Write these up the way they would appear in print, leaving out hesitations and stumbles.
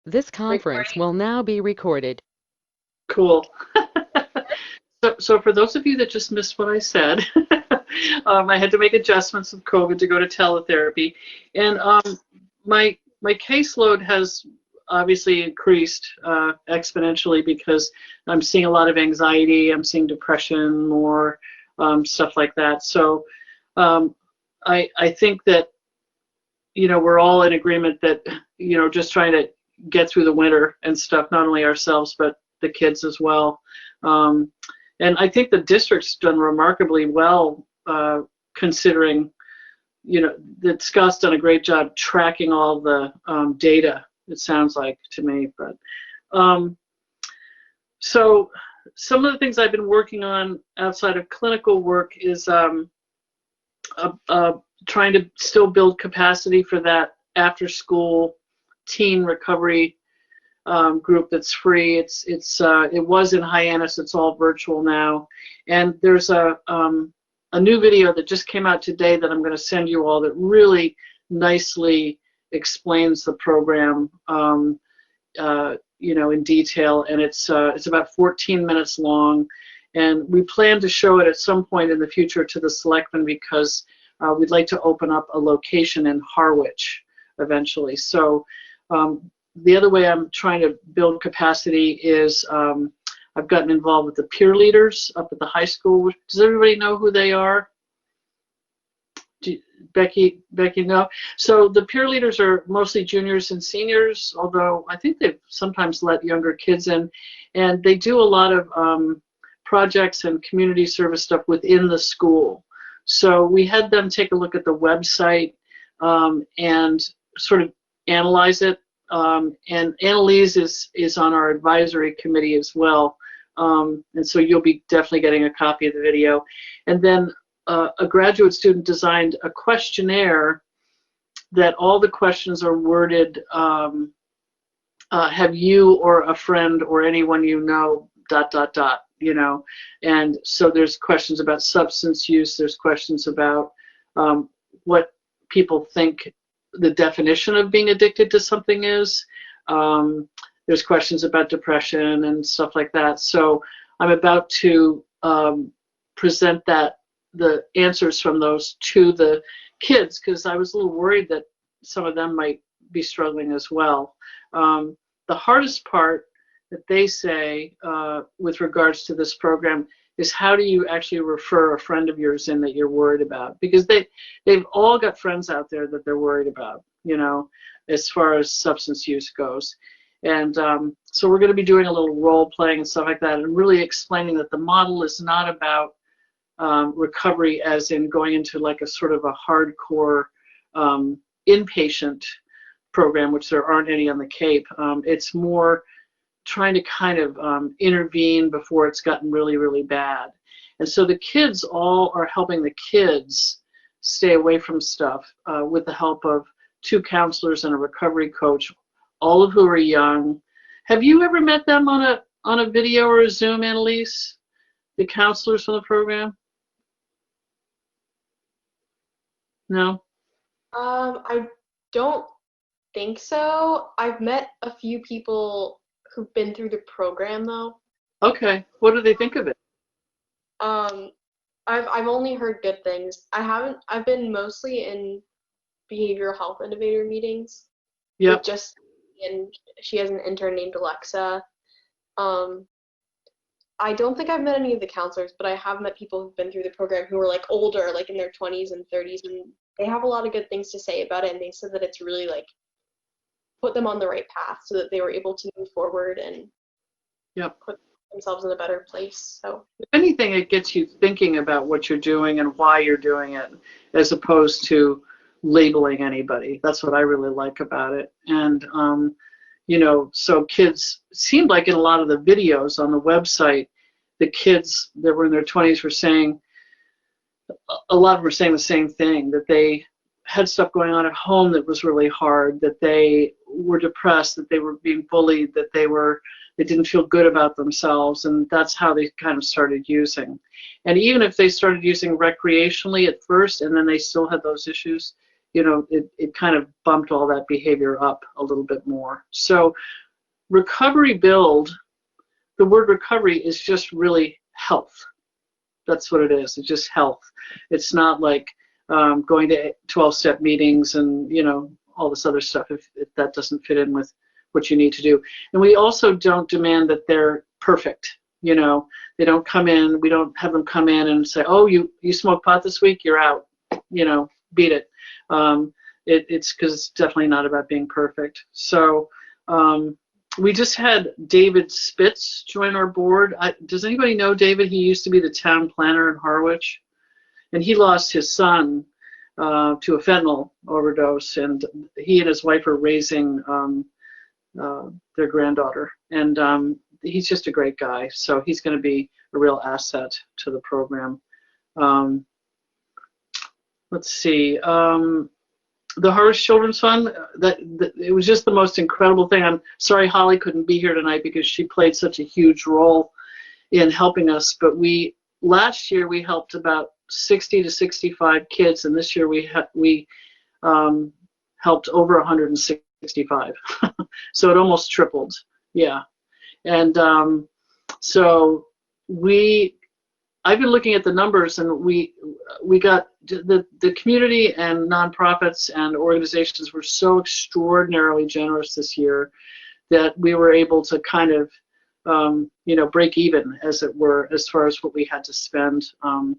This Great conference morning. will now be recorded. Cool. So for those of you that just missed what I said, I had to make adjustments with COVID to go to teletherapy, and my caseload has obviously increased exponentially because I'm seeing a lot of anxiety, I'm seeing depression, more stuff like that. So um, I think that we're all in agreement that just trying to get through the winter and stuff, not only ourselves but the kids as well. Um, and I think the district's done remarkably well, considering that Scott's done a great job tracking all the data. It sounds like to me, but um, so some of the things I've been working on outside of clinical work is uh, uh, trying to still build capacity for that after school teen recovery group that's free. It was in Hyannis. It's all virtual now, and there's a new video that just came out today that I'm going to send you all that really nicely explains the program, in detail, and it's about 14 minutes long, and we plan to show it at some point in the future to the selectmen because we'd like to open up a location in Harwich eventually. So the other way I'm trying to build capacity is I've gotten involved with the peer leaders up at the high school. Does everybody know who they are? Becky, no. So the peer leaders are mostly juniors and seniors, although I think they've sometimes let younger kids in, and they do a lot of projects and community service stuff within the school. So we had them take a look at the website and sort of analyze it. And Annalise is on our advisory committee as well. And so you'll be definitely getting a copy of the video. And then a graduate student designed a questionnaire that all the questions are worded, have you or a friend or anyone you know, ... And so there's questions about substance use, there's questions about what people think the definition of being addicted to something is. There's questions about depression and stuff like that. So I'm about to present the answers from those to the kids, because I was a little worried that some of them might be struggling as well. The hardest part that they say with regards to this program is, how do you actually refer a friend of yours in that you're worried about? Because they've all got friends out there that they're worried about, as far as substance use goes. And so we're going to be doing a little role playing and stuff like that, and really explaining that the model is not about recovery as in going into like a sort of a hardcore inpatient program, which there aren't any on the Cape. It's more trying to kind of intervene before it's gotten really, really bad. And so the kids all are helping the kids stay away from stuff with the help of 2 counselors and a recovery coach, all of who are young. Have you ever met them on a video or a Zoom, Annalise? The counselors from the program? No? I don't think so. I've met a few people who've been through the program though. Okay. What do they think of it? Um, I've only heard good things. I've been mostly in behavioral health innovator meetings with Yep. just, and she has an intern named Alexa. Um, I don't think I've met any of the counselors, but I have met people who've been through the program who are like older, like in their 20s and 30s, and they have a lot of good things to say about it, and they said that it's really like put them on the right path so that they were able to move forward and Yep. put themselves in a better place. So If anything, it gets you thinking about what you're doing and why you're doing it, as opposed to labeling anybody. That's what I really like about it. And so kids, it seemed like in a lot of the videos on the website, the kids that were in their 20s were saying, a lot of them were saying the same thing, that they had stuff going on at home that was really hard, that they were depressed, that they were being bullied, that they didn't feel good about themselves, and that's how they kind of started using. And even if they started using recreationally at first and then they still had those issues, it kind of bumped all that behavior up a little bit more. So recovery build, the word recovery is just really health. That's what it is. It's just health. It's not like going to 12-step meetings and, all this other stuff if that doesn't fit in with what you need to do. And we also don't demand that they're perfect. They don't come in, we don't have them come in and say, oh, you smoked pot this week, you're out, beat it. It's because it's definitely not about being perfect. So we just had David Spitz join our board. Does anybody know David? He used to be the town planner in Harwich, and he lost his son to a fentanyl overdose, and he and his wife are raising their granddaughter. And he's just a great guy, so he's going to be a real asset to the program. Let's see. The Harwich Children's Fund, it was just the most incredible thing. I'm sorry Holly couldn't be here tonight because she played such a huge role in helping us. But last year we helped about 60 to 65 kids, and this year we helped over 165. So it almost tripled. Yeah. And so I've been looking at the numbers, and we got the community and nonprofits and organizations were so extraordinarily generous this year that we were able to kind of break even, as it were, as far as what we had to spend on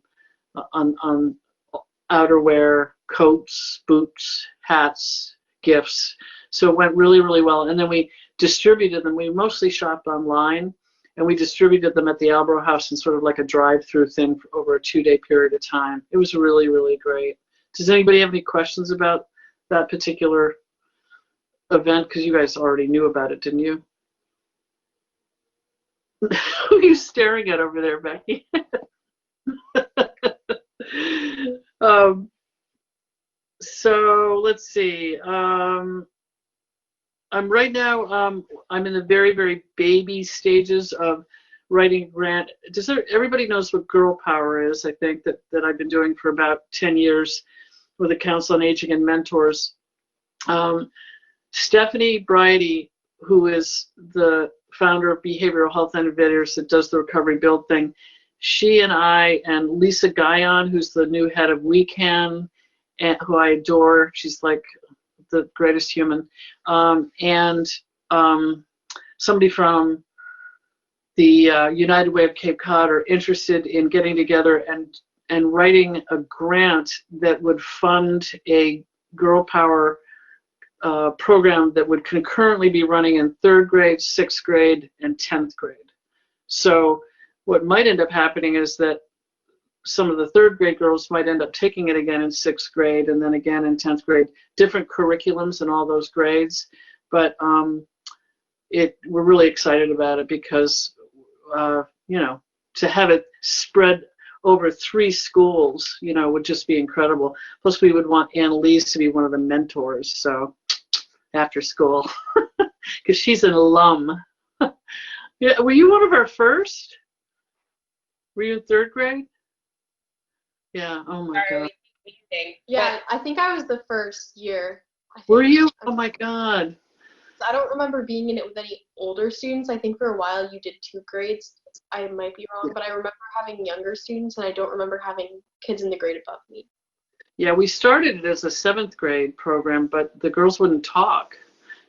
outerwear, coats, boots, hats, gifts. So it went really, really well. And then we distributed them. We mostly shopped online, and we distributed them at the Albro House in sort of like a drive-through thing for over a 2-day period of time. It was really, really great. Does anybody have any questions about that particular event? Because you guys already knew about it, didn't you? Who are you staring at over there, Becky? So let's see. I'm right now, I'm in the very, very baby stages of writing a grant. Everybody knows what Girl Power is, I think, that I've been doing for about 10 years with the Council on Aging and Mentors. Stephanie Bridey, who is the founder of Behavioral Health Innovators that does the Recovery Build thing, she and I and Lisa Guyon, who's the new head of We Can, and who I adore, she's like the greatest human, and somebody from the United Way of Cape Cod are interested in getting together and writing a grant that would fund a Girl Power program that would concurrently be running in 3rd grade, 6th grade, and 10th grade. So what might end up happening is that some of the 3rd grade girls might end up taking it again in 6th grade and then again in 10th grade, different curriculums in all those grades. But we're really excited about it because, to have it spread over 3 schools, would just be incredible. Plus, we would want Annalise to be one of the mentors, so after school, because she's an alum. Yeah, were you one of our first? Were you in 3rd grade? Yeah. Oh my God. Yeah, I think I was the first year. Were you? Oh my God. I don't remember being in it with any older students. I think for a while you did 2 grades. I might be wrong, but I remember having younger students, and I don't remember having kids in the grade above me. Yeah, we started it as a 7th grade program, but the girls wouldn't talk.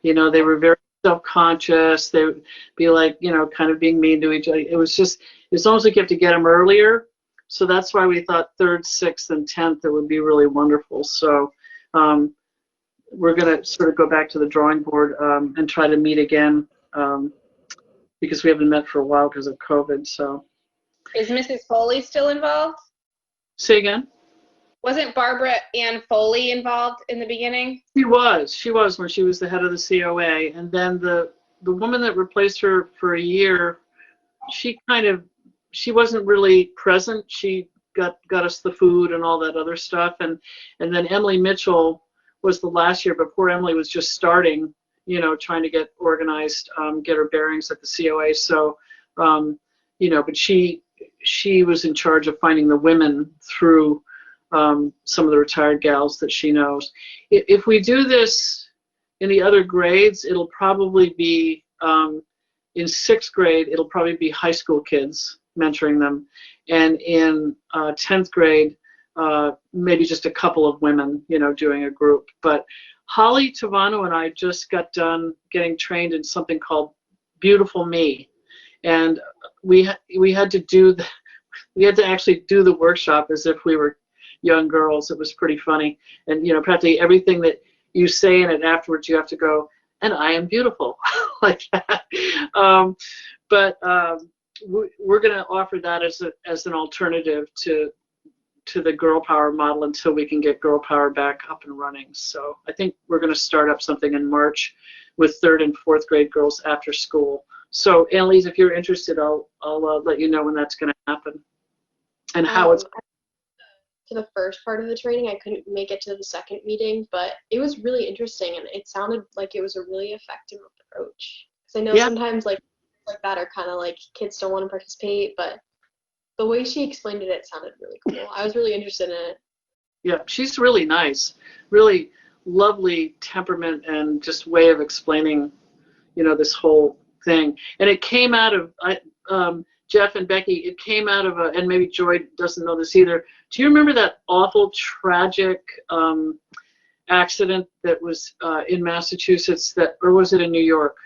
They were very self-conscious. They would be like, kind of being mean to each other. It's almost like you have to get them earlier. So that's why we thought 3rd, 6th, and 10th, it would be really wonderful. So we're going to sort of go back to the drawing board and try to meet again because we haven't met for a while because of COVID. So, is Mrs. Foley still involved? Say again? Wasn't Barbara Ann Foley involved in the beginning? She was when she was the head of the COA. And then the woman that replaced her for a year, she wasn't really present. She got us the food and all that other stuff. And then Emily Mitchell was the last year, but poor Emily was just starting, trying to get organized, get her bearings at the COA. So, but she was in charge of finding the women through some of the retired gals that she knows. If we do this in the other grades, it'll probably be, in 6th grade, it'll probably be high school kids mentoring them. And in 10th grade, maybe just a couple of women, doing a group. But Holly Tavano and I just got done getting trained in something called Beautiful Me. And we had to actually do the workshop as if we were young girls. It was pretty funny. And, practically everything that you say in it afterwards, you have to go, and I am beautiful, like that. We're going to offer that as an alternative to the Girl Power model until we can get Girl Power back up and running. So I think we're going to start up something in March with 3rd and 4th grade girls after school. So Annalise, if you're interested, I'll let you know when that's going to happen and how it's. To the first part of the training, I couldn't make it to the second meeting, but it was really interesting, and it sounded like it was a really effective approach. Because I know sometimes like that are kind of like kids don't want to participate, but the way she explained it, it sounded really cool. I was really interested in it. Yeah, she's really nice, really lovely temperament and just way of explaining, this whole thing. And it came out of Jeff and Becky. It came out of and maybe Joy doesn't know this either. Do you remember that awful, tragic accident that was in Massachusetts, or was it in New York?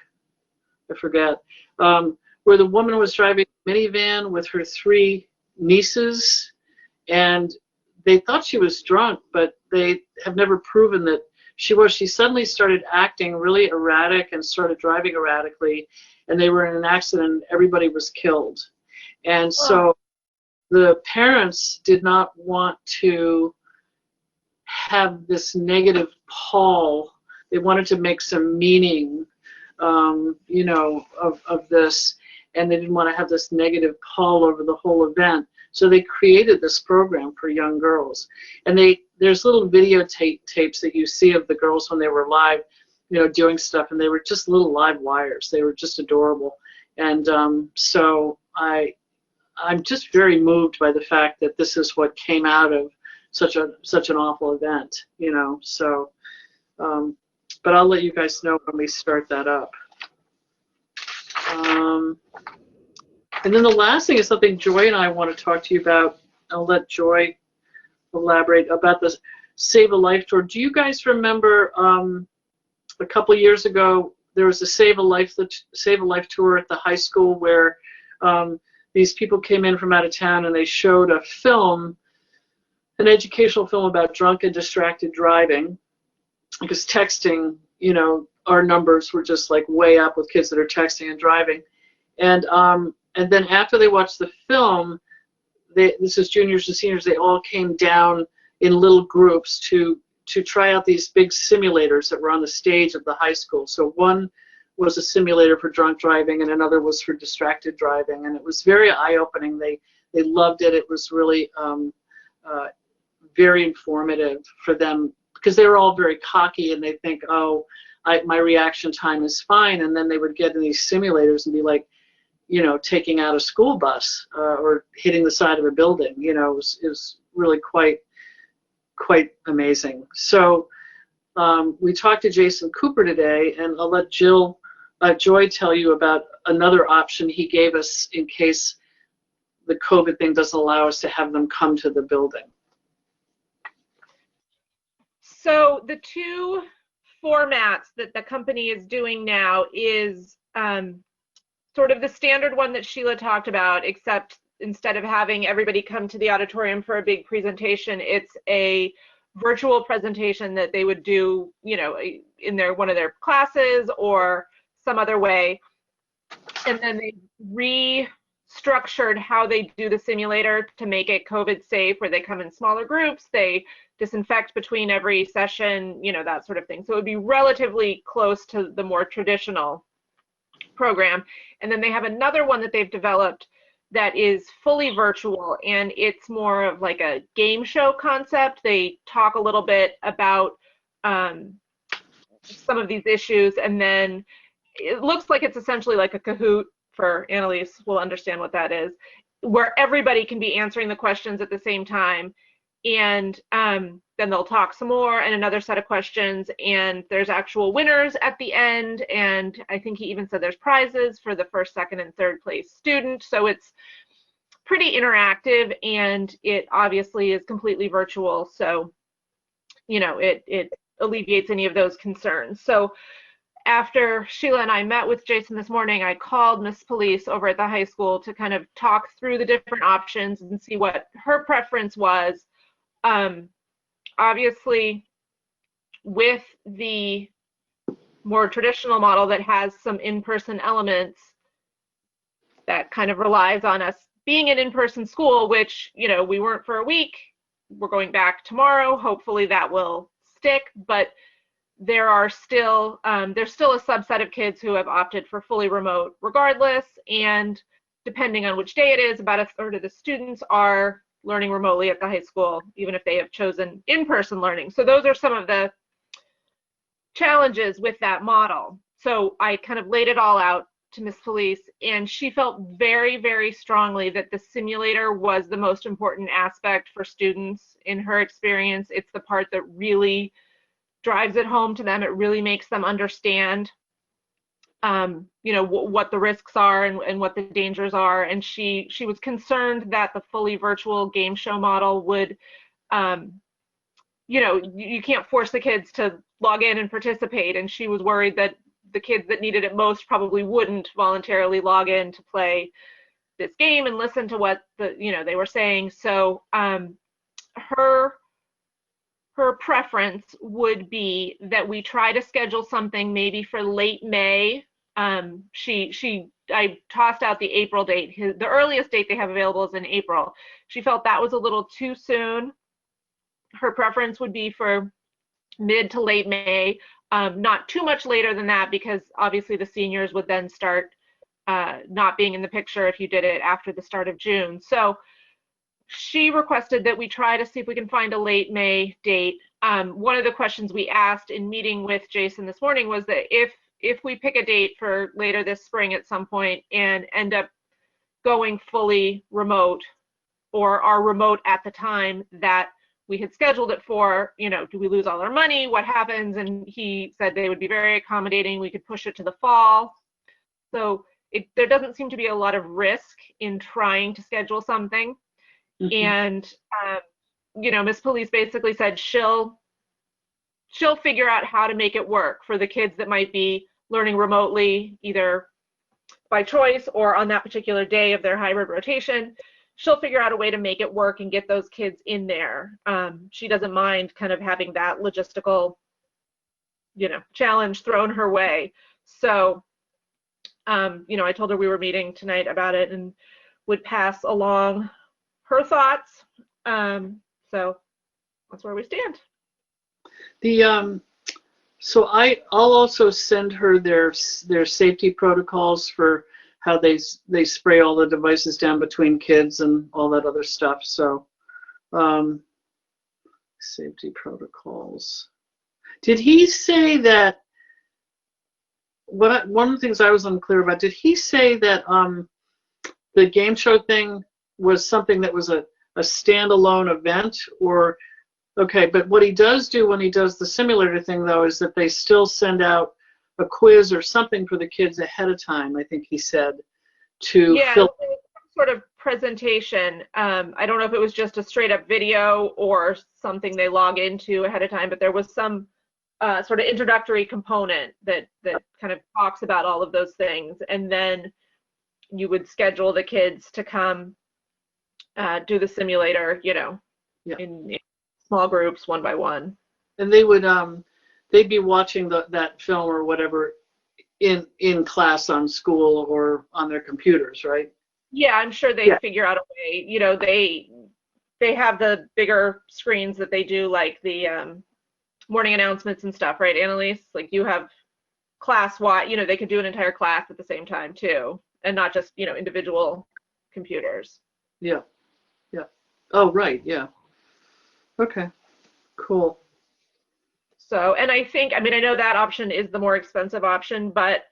I forget. Where the woman was driving a minivan with her 3 nieces, and they thought she was drunk, but they have never proven that she was. She suddenly started acting really erratic and started driving erratically, and they were in an accident. Everybody was killed. And so the parents did not want to have this negative pall. They wanted to make some meaning, of this, and they didn't want to have this negative pall over the whole event. So they created this program for young girls. And there's little videotapes that you see of the girls when they were live, doing stuff, and they were just little live wires. They were just adorable. And so I'm just very moved by the fact that this is what came out of such an awful event, So, but I'll let you guys know when we start that up. And then the last thing is something Joy and I want to talk to you about. I'll let Joy elaborate about this Save a Life tour. Do you guys remember a couple of years ago there was a Save a Life tour at the high school where these people came in from out of town and they showed a film, an educational film about drunk and distracted driving, because texting, our numbers were just like way up with kids that are texting and driving. And then after they watched the film, this is juniors and seniors, they all came down in little groups to try out these big simulators that were on the stage of the high school. So one was a simulator for drunk driving and another was for distracted driving, and it was very eye-opening. They loved it. It was really very informative for them, because they were all very cocky and they think, my reaction time is fine, and then they would get in these simulators and be like, taking out a school bus or hitting the side of a building. It was really quite amazing. So we talked to Jason Cooper today, and I'll let Joy tell you about another option he gave us in case the COVID thing doesn't allow us to have them come to the building. So the 2 formats that the company is doing now is sort of the standard one that Sheila talked about, except instead of having everybody come to the auditorium for a big presentation, it's a virtual presentation that they would do, in one of their classes or some other way. And then they restructured how they do the simulator to make it COVID safe, where they come in smaller groups, they disinfect between every session, that sort of thing. So it would be relatively close to the more traditional program. And then they have another one that they've developed that is fully virtual, and it's more of like a game show concept. They talk a little bit about some of these issues, and then it looks like it's essentially like a Kahoot, for Annalise will understand what that is, where everybody can be answering the questions at the same time. And then they'll talk some more and another set of questions, and there's actual winners at the end, and I think he even said there's prizes for the first, second, and third place student. So it's pretty interactive, and it obviously is completely virtual, so it alleviates any of those concerns. So after Sheila and I met with Jason this morning, I called Miss Police over at the high school to kind of talk through the different options and see what her preference was. Obviously, with the more traditional model that has some in-person elements, that kind of relies on us being an in-person school, which, we weren't for a week. We're going back tomorrow. Hopefully that will stick, but there's still a subset of kids who have opted for fully remote regardless, and depending on which day it is, about a third of the students are learning remotely at the high school, even if they have chosen in-person learning. So those are some of the challenges with that model. So I kind of laid it all out to Miss Police, and she felt very, very strongly that the simulator was the most important aspect for students in her experience. It's the part that really drives it home to them. It really makes them understand what the risks are and what the dangers are. And she was concerned that the fully virtual game show model would, you can't force the kids to log in and participate. And she was worried that the kids that needed it most probably wouldn't voluntarily log in to play this game and listen to what they were saying. So her preference would be that we try to schedule something maybe for late May. I tossed out the April date. The earliest date they have available is in April. She felt that was a little too soon. Her preference would be for mid to late May, not too much later than that, because obviously the seniors would then start not being in the picture if you did it after the start of June. So she requested that we try to see if we can find a late May date. One of the questions we asked in meeting with Jason this morning was that if we pick a date for later this spring at some point and end up going fully remote, or are remote at the time that we had scheduled it for, do we lose all our money? What happens? And he said they would be very accommodating. We could push it to the fall. So there doesn't seem to be a lot of risk in trying to schedule something. And Miss Police basically said she'll figure out how to make it work for the kids that might be learning remotely, either by choice or on that particular day of their hybrid rotation. She'll figure out a way to make it work and get those kids in there. She doesn't mind kind of having that logistical, challenge thrown her way. So, I told her we were meeting tonight about it and would pass along her thoughts. So that's where we stand. So I'll also send her their safety protocols for how they spray all the devices down between kids and all that other stuff. So safety protocols. Did he say that? One of the things I was unclear about, did he say that the game show thing was something that was a standalone event? Or okay, but what he does do when he does the simulator thing, though, is that they still send out a quiz or something for the kids ahead of time, I think he said, to fill. Some sort of presentation. I don't know if it was just a straight up video or something they log into ahead of time, but there was some sort of introductory component that kind of talks about all of those things. And then you would schedule the kids to come do the simulator, in small groups, one by one. And they would they'd be watching that film or whatever in class on school or on their computers, right? Yeah, I'm sure they figure out a way. They have the bigger screens that they do, like the morning announcements and stuff, right, Annalise? Like you have class-wide, they could do an entire class at the same time too, and not just individual computers. Yeah. Oh, right. Yeah. Okay. Cool. So, and I think, I know that option is the more expensive option, but,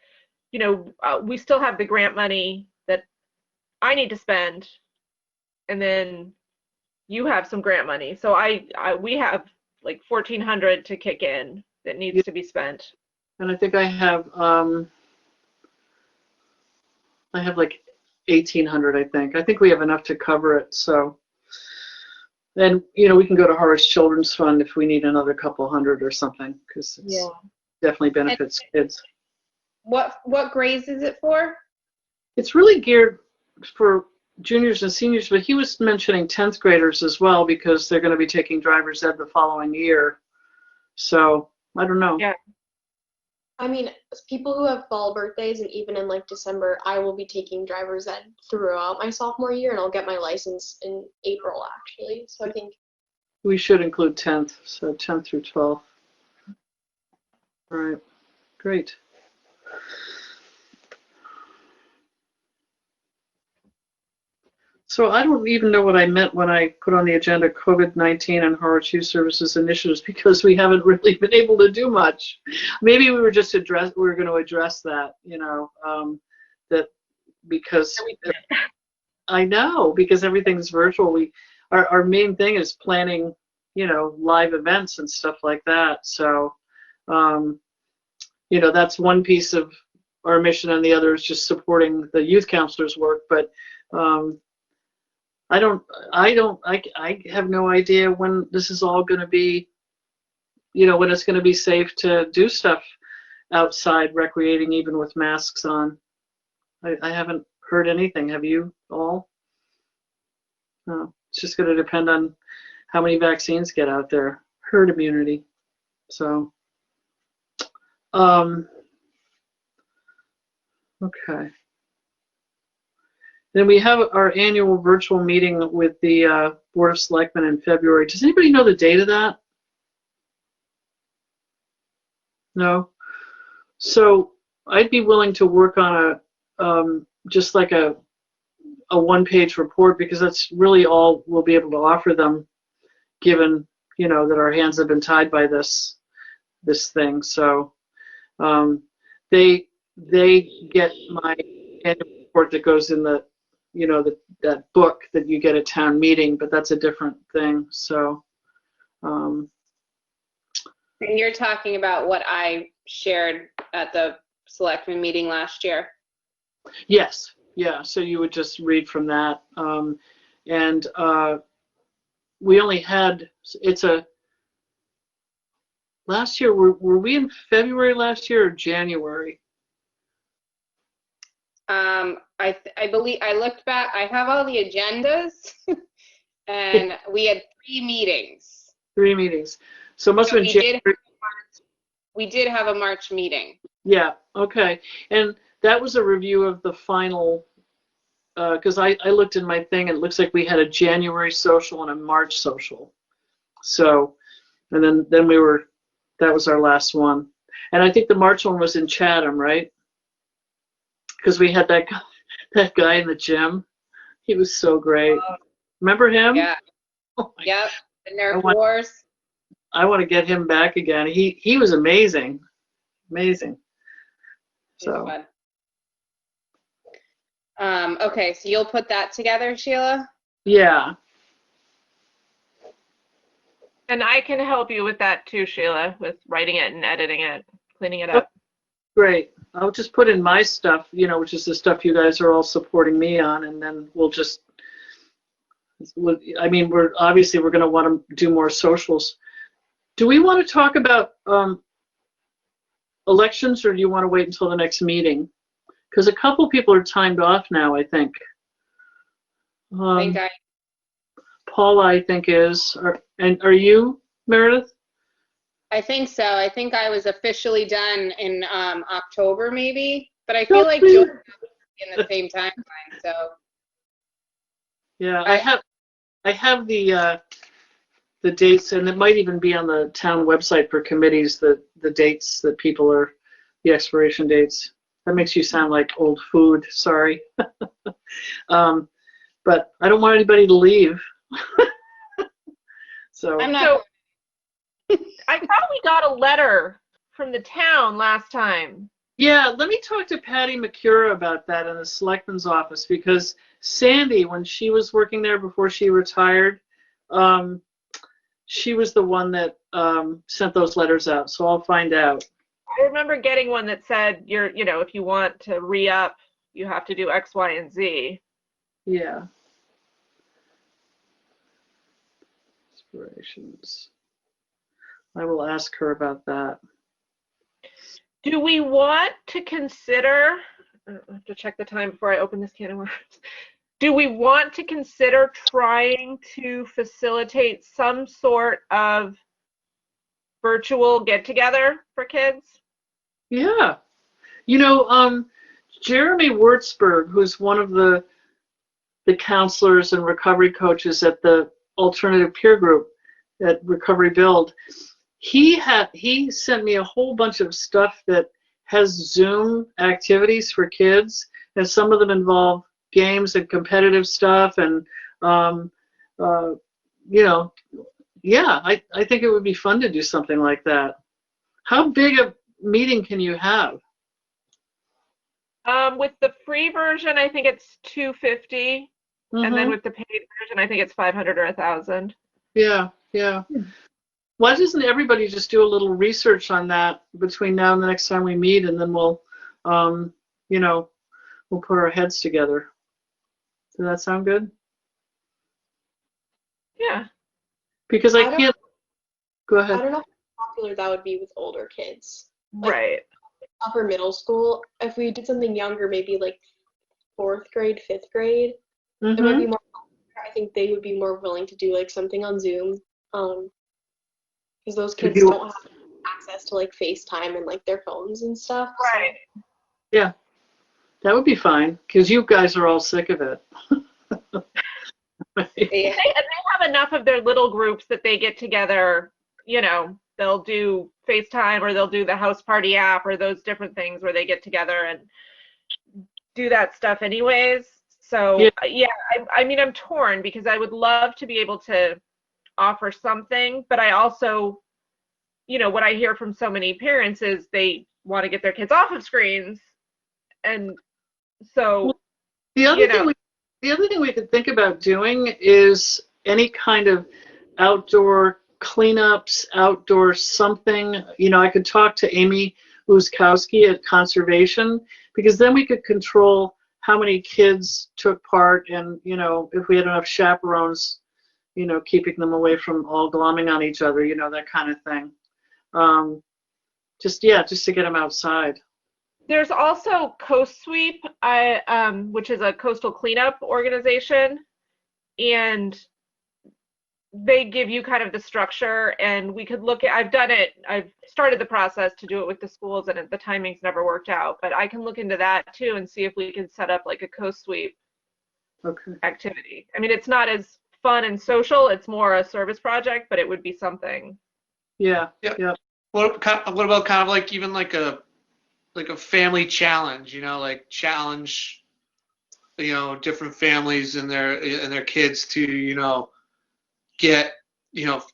we still have the grant money that I need to spend. And then, you have some grant money. So we have like 1,400 to kick in that needs to be spent. And I think I have like 1,800, I think. I think we have enough to cover it, so. Then, we can go to Harwich Children's Fund if we need another couple hundred or something, because it definitely benefits kids. What grades is it for? It's really geared for juniors and seniors, but he was mentioning 10th graders as well, because they're going to be taking driver's ed the following year. So, I don't know. Yeah. I mean, people who have fall birthdays and even in like December, I will be taking driver's ed throughout my sophomore year, and I'll get my license in April actually. So I think We should include 10th, so 10th through 12th. All right, great. So I don't even know what I meant when I put on the agenda COVID-19 and Harwich Youth Services initiatives, because we haven't really been able to do much. Maybe we were just going to address that, that because I know, because everything's virtual. Our main thing is planning, live events and stuff like that. So, that's one piece of our mission, and the other is just supporting the youth counselors' work. But I have no idea when this is all going to be, when it's going to be safe to do stuff outside, recreating even with masks on. I haven't heard anything. Have you all? No, it's just going to depend on how many vaccines get out there. Herd immunity. So, okay. Then we have our annual virtual meeting with the Board of Selectmen in February. Does anybody know the date of that? No? So I'd be willing to work on just like a one-page report, because that's really all we'll be able to offer them, given, that our hands have been tied by this thing. So they get my annual report that goes in the that book that you get at town meeting, but that's a different thing. So And you're talking about what I shared at the selectmen meeting last year. yes, yeah, so you would just read from that. And we only had, last year, were we in February last year or January? I believe I looked back. I have all the agendas, and we had 3 meetings. 3 meetings. So it must have been January. We did have a March meeting. Yeah, okay. And that was a review of the final, because I looked in my thing, and it looks like we had a January social and a March social. So, and then that was our last one. And I think the March one was in Chatham, right? Because we had that guy in the gym. He was so great. Remember him? Yeah. Oh Yep. The Nerf Wars. I want to get him back again. He was amazing. Amazing. So. Okay, so you'll put that together, Sheila? Yeah. And I can help you with that too, Sheila, with writing it and editing it, cleaning it up. Great. I'll just put in my stuff, which is the stuff you guys are all supporting me on, and then we'll just, I mean, we're going to want to do more socials. Do we want to talk about elections, or do you want to wait until the next meeting? Because a couple people are timed off now, I think. Paula, I think, is. And are you, Meredith? I think so. I think I was officially done in October, maybe. But I feel like George in the same timeline. So. Yeah, I have the dates, and it might even be on the town website for committees, the dates that people are, the expiration dates. That makes you sound like old food, sorry. But I don't want anybody to leave. So I'm not. I probably got a letter from the town last time. Yeah, let me talk to Patty McCura about that in the selectman's office, because Sandy, when she was working there before she retired, she was the one that sent those letters out, so I'll find out. I remember getting one that said if you want to re-up, you have to do X, Y, and Z. Yeah. Inspirations. I will ask her about that. Do we want to consider, I have to check the time before I open this can of worms. Do we want to consider trying to facilitate some sort of virtual get-together for kids? Yeah. Jeremy Wurtzberg, who's one of the counselors and recovery coaches at the alternative peer group at Recovery Build, he sent me a whole bunch of stuff that has Zoom activities for kids, and some of them involve games and competitive stuff, and yeah, I think it would be fun to do something like that. How big a meeting can you have? With the free version, I think it's $250, and then with the paid version, I think it's $500 or $1,000. Yeah. Why doesn't everybody just do a little research on that between now and the next time we meet, and then we'll put our heads together. Does that sound good? Yeah. Because I can't. Go ahead. I don't know how popular that would be with older kids. Right. Upper middle school. If we did something younger, maybe like 4th grade, 5th grade, it might be more. I think they would be more willing to do like something on Zoom, because those kids don't have access to like FaceTime and like their phones and stuff. Right. So. Yeah, that would be fine because you guys are all sick of it. They have enough of their little groups that they get together, they'll do FaceTime or they'll do the house party app or those different things where they get together and do that stuff anyways. So yeah, I mean, I'm torn because I would love to be able to offer something, but I also, what I hear from so many parents is they want to get their kids off of screens. And so, the other thing we could think about doing is any kind of outdoor cleanups, outdoor something. I could talk to Amy Uskowski at Conservation, because then we could control how many kids took part, and if we had enough chaperones, keeping them away from all glomming on each other, that kind of thing. Just to get them outside. There's also Coast Sweep, which is a coastal cleanup organization, and they give you kind of the structure, and we could look at, I've started the process to do it with the schools, and the timing's never worked out, but I can look into that too and see if we can set up like a Coast Sweep activity. I mean, it's not as fun and social, it's more a service project, but it would be something. Yeah. What about kind of like even like a family challenge, like challenge, different families and their kids to, get,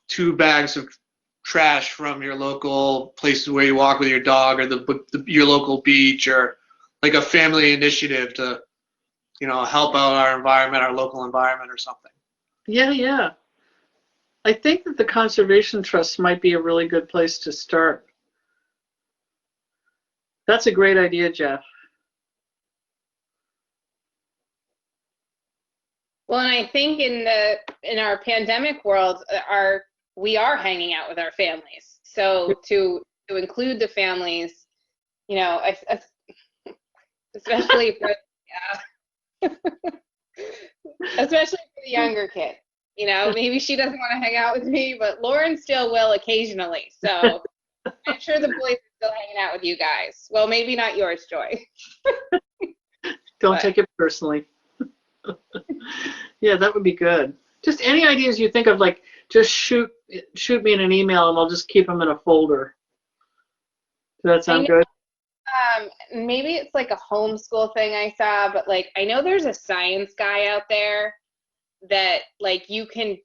2 bags of trash from your local places where you walk with your dog, or your local beach, or like a family initiative to, help out our local environment or something. Yeah. I think that the Conservation Trust might be a really good place to start. That's a great idea, Jeff. Well, and I think in our pandemic world, we are hanging out with our families. So to include the families, especially for especially for the younger kid. Maybe she doesn't want to hang out with me, but Lauren still will occasionally. So I'm sure the boys are still hanging out with you guys. Well, maybe not yours, Joy. Don't take it personally. Yeah, that would be good. Just any ideas you think of, like, just shoot me in an email and I'll just keep them in a folder. Does that sound good? Maybe it's like a homeschool thing I saw, but like I know there's a science guy out there that like you can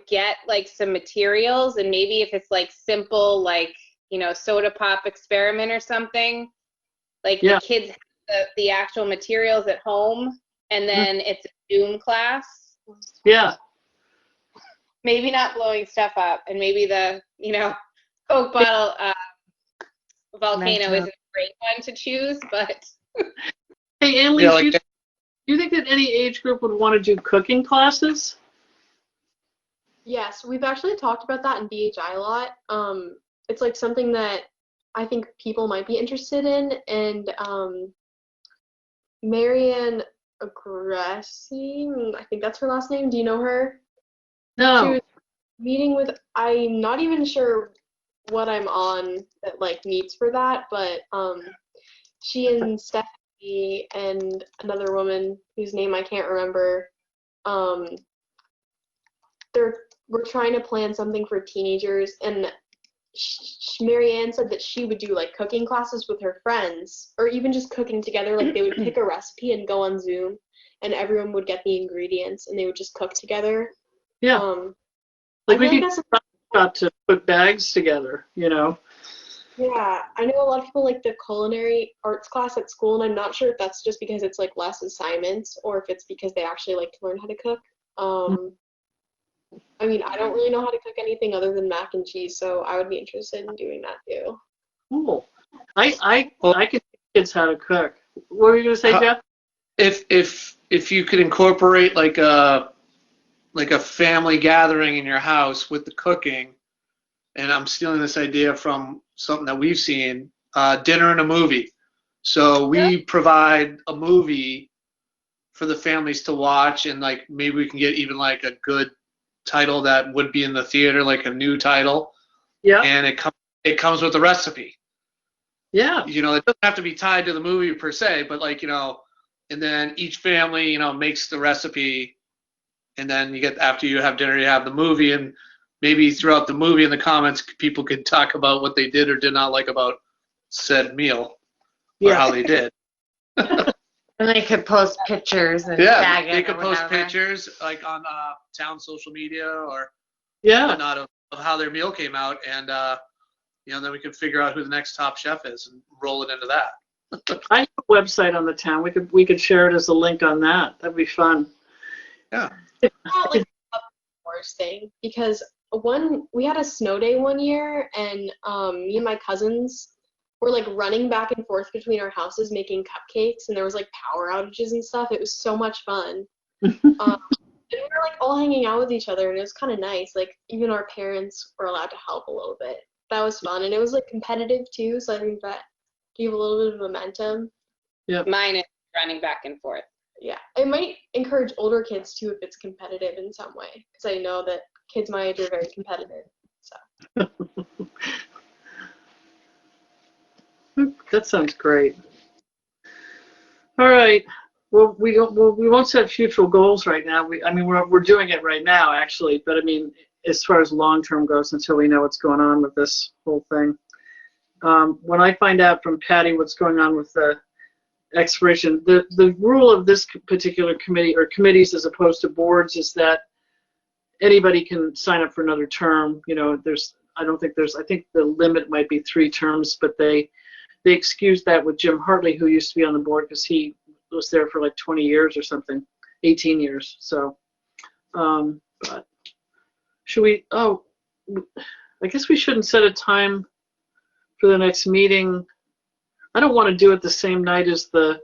get like some materials, and maybe if it's like simple, like soda pop experiment or something, like the kids have the actual materials at home, and then it's a Zoom class. Yeah, maybe not blowing stuff up, and maybe the, Coke bottle volcano Mental. isn't a great one to choose, but Hey, Annalise, Yeah, like, do you think that any age group would want to do cooking classes? Yes, we've actually talked about that in BHI a lot. It's like something that I think people might be interested in, and Marianne Agressi, I think that's her last name. Do you know her? She No. was meeting with, I'm not even sure what I'm on that like meets for that, but she and Stephanie and another woman whose name I can't remember, we're trying to plan something for teenagers, and Marianne said that she would do like cooking classes with her friends, or even just cooking together. Like they would pick a recipe and go on Zoom, and everyone would get the ingredients, and they would just cook together. Yeah. I Like we feel could like that's about to put bags together, yeah. I know a lot of people like the culinary arts class at school, and I'm not sure if that's just because it's like less assignments, or if it's because they actually like to learn how to cook. I mean, I don't really know how to cook anything other than mac and cheese, so I would be interested in doing that too. Cool. I can teach kids how to cook. What were you gonna say, Jeff? if you could incorporate like a family gathering in your house with the cooking, and I'm stealing this idea from something that we've seen, dinner and a movie. So we provide a movie for the families to watch, and like maybe we can get even like a good title that would be in the theater, like a new title. Yeah. And it comes with a recipe. Yeah. It doesn't have to be tied to the movie per se, but like, and then each family, makes the recipe, and then after you have dinner, you have the movie, and maybe throughout the movie in the comments, people could talk about what they did or did not like about said meal or how they did. And they could post pictures and Yeah, tag they it could or post whatever. pictures like on town social media or Yeah. whatnot of how their meal came out, and then we could figure out who the next top chef is and roll it into that. I have a website on the town. We could share it as a link on that. That'd be fun. Yeah. It's not like a worst thing, because we had a snow day one year, and me and my cousins were like running back and forth between our houses making cupcakes, and there was like power outages and stuff. It was so much fun. And we were like all hanging out with each other, and it was kind of nice. Like even our parents were allowed to help a little bit. That was fun, and it was like competitive too, so I think that gave a little bit of momentum. mine is running back and forth. Yeah, it might encourage older kids too if it's competitive in some way, because I know that kids my age are very competitive. So That sounds great. All right. Well, we won't set future goals right now. We're doing it right now actually, but I mean, as far as long-term goes, until we know what's going on with this whole thing. When I find out from Patty what's going on with the expiration, the rule of this particular committee or committees as opposed to boards is that anybody can sign up for another term. I think the limit might be 3 terms, but they excused that with Jim Hartley, who used to be on the board because he was there for like 20 years or something, 18 years. So, but should we, I guess we shouldn't set a time for the next meeting. I don't want to do it the same night as the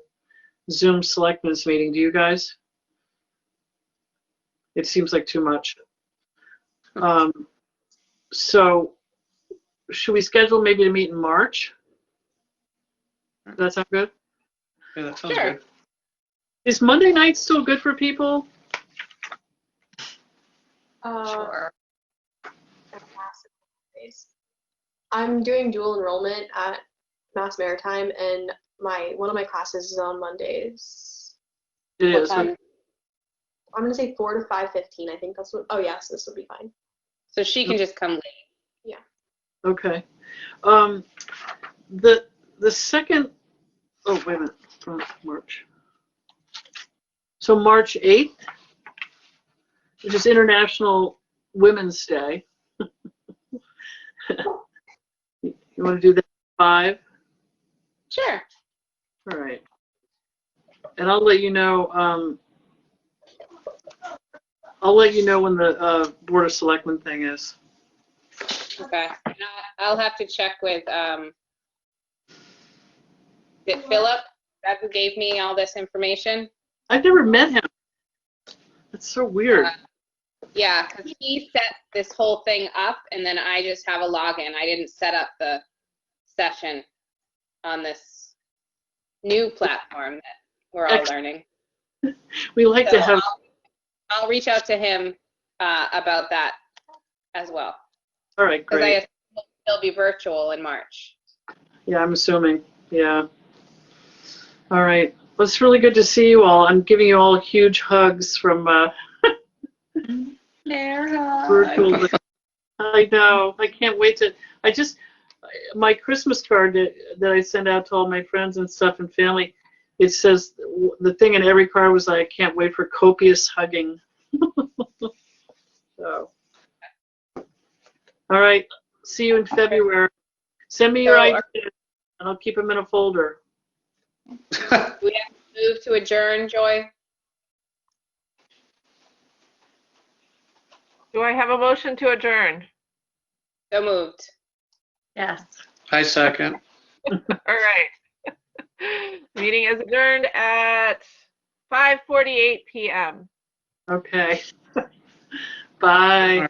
Zoom selectmen's meeting. Do you guys? It seems like too much. So should we schedule maybe to meet in March? Does that sound good? Yeah, that sounds Sure. good. Is Monday night still good for people? Sure. I'm doing dual enrollment at Mass Maritime, and one of my classes is on Mondays. It What is. time? I'm gonna say 4 to 5:15. I think that's what. Oh yes, this will be fine. So she can just come late. Okay. The second. Oh wait a minute. March. So March 8th, which is International Women's Day. You want to do that at 5? Sure. All right. And I'll let you know. I'll let you know when the Board of Selectmen thing is. Okay. And I'll have to check with, is it Philip that who gave me all this information? I've never met him. That's so weird. Yeah, because he set this whole thing up, and then I just have a login. I didn't set up the session on this new platform that we're all Excellent. learning. We like So to have. I'll reach out to him about that as well, All right, because I great. assume he'll be virtual in March. Yeah, I'm assuming. Yeah. All right. Well, it's really good to see you all. I'm giving you all huge hugs from virtual. I know. I can't wait to. My Christmas card that I send out to all my friends and stuff and family, it says, the thing in every card was, I can't wait for copious hugging. So. All right. See you in February. Send me your So, ideas, and I'll keep them in a folder. Do we have to move to adjourn, Joy? Do I have a motion to adjourn? So moved. Yes. I second. All right. Meeting is adjourned at 5:48 p.m. Okay. Bye.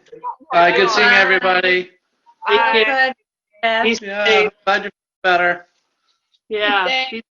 Good seeing everybody. Take care. Bye. Good. Be Yeah, safe. glad you're better. Yeah. Thanks. Be